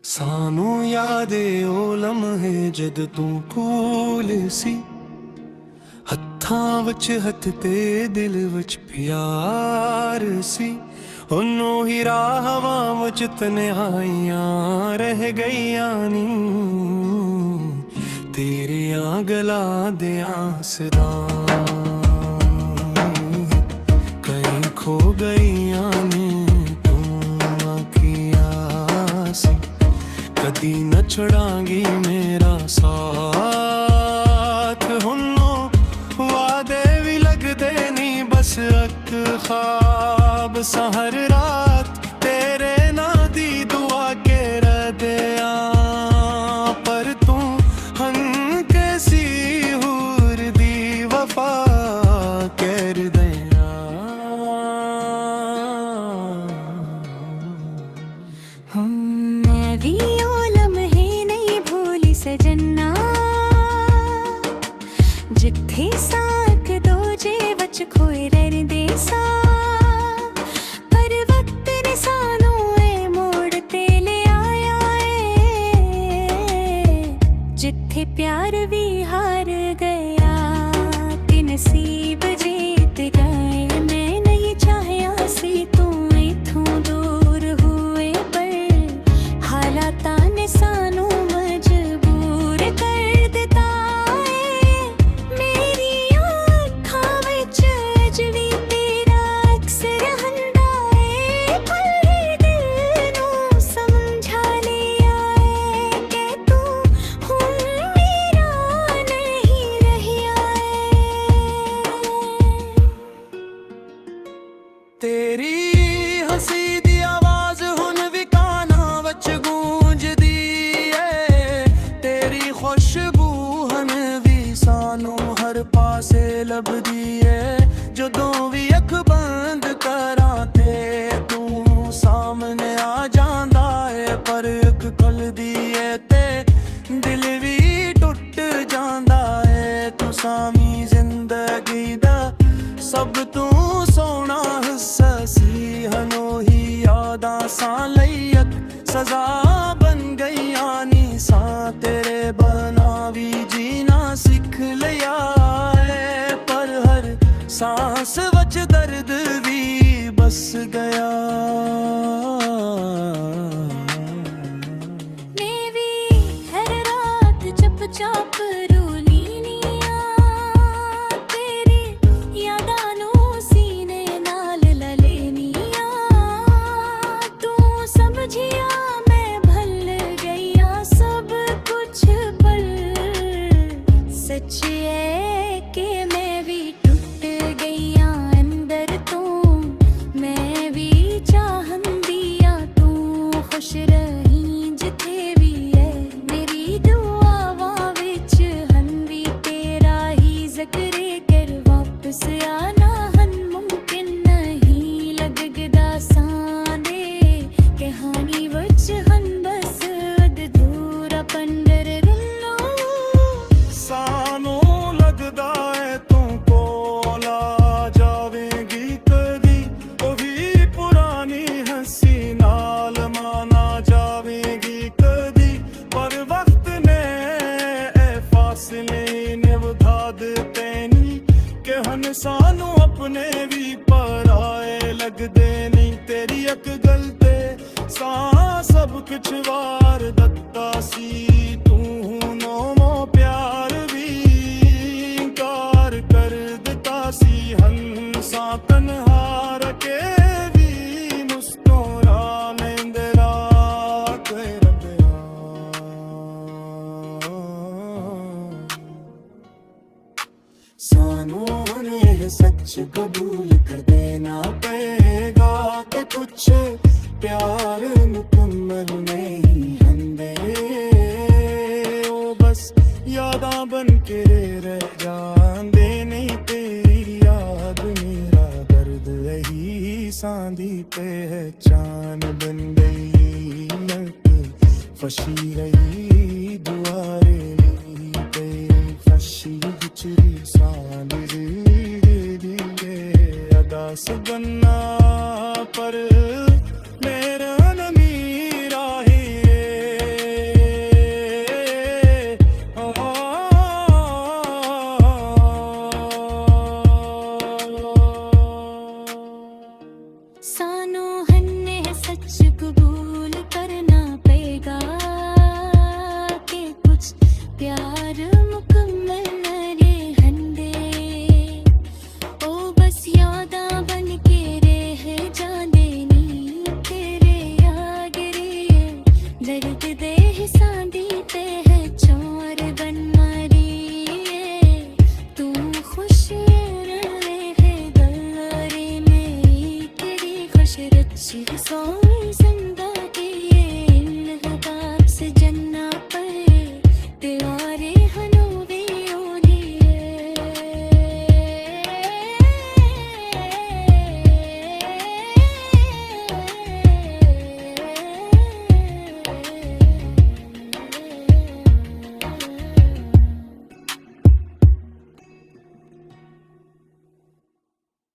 ਸਾਨੂੰ ਯਾਦ ਏ ਉਹ ਲਮਹੇ ਜਦ ਤੂੰ ਕੋਲ ਸੀ, ਹੱਥਾਂ ਵਿੱਚ ਹੱਥ ਤੇ ਦਿਲ ਵਿੱਚ ਪਿਆਰ ਸੀ। ਉਹਨੂੰ ਹੀ ਰਾਹਾਂ ਵਿੱਚ ਤਨਹਾਈਆਂ ਰਹਿ ਗਈਆਂ ਨੀ, ਤੇਰੀਆਂ ਗਲਾਂ ਦੇ ਆਸਰਾਂ ਕਈ ਖੋ ਗਈਆਂ ਨੀ। कदी न छड़ांगी मेरा साथ, हुन्नों वादे भी लगदे नी, बस एक ख्वाब सा हर रात तेरे ना दी दुआ के रदिया। पर तू हन कैसी हूर दी वफा कर दिया। मैं भी सजना जिथे साथ दो जे बच खोए रहंदे सा, पर वक्त ने सानू ए मोड़ ते ले आया है। जिथे प्यार भी हार गया ते नसीब जीत गए। मैं नहीं चाहया सी तू इथों दूर हुए, पर हालात ने सानू तेरी हंसी दी आवाज हुन भी काना वच गूंजदी है, तेरी खुशबू हन भी सानू हर पासे लभदी है। जदों भी अख बंद करां ते तू सामने आ जांदा है, पर अख खुलदी है ते दिल भी टुट जांदा है। तू सामी जिंदगी दा सब तू सोना हिस्सा सी, हनो ही यादां सा लईक सजा बन गई आनी सा। तेरे बना भी जीना सीख लिया है, पर हर सांस वच दर्द भी बस गया। मैं भी हर रात चुपचाप सानू अपने भी पराए लगदे नहीं। तेरी अक गल ते सा सब कुछ वार दत्ता सी, तू नोमो प्यार भी इनकार कर दिता सी। हंसा तन्हार के भी मुस्कुरा लेंदे रात रबिया। सानू सच कबूल कर देना पड़ेगा कि कुछ प्यार मुकम्मल नहीं हंदे, ओ बस यादां बन के रह जांदे नहीं। तेरी याद मेरा दर्द रही सांदी पहचान बन गई। लग फशी रही दुआरे तेरी फशी बिचरी सांद दास बनना, पर मेरा नमी राही सच कबूल करना पेगा कि कुछ प्यार मुकम्मल रे हंदे ओ बस यादा बन के रह जाने नी तेरे आगे रे दर्द दे हिसांदी ते है चोर बन मारी तू खुश रहे है गल्ले में तेरी खुश रची सोई जिंदा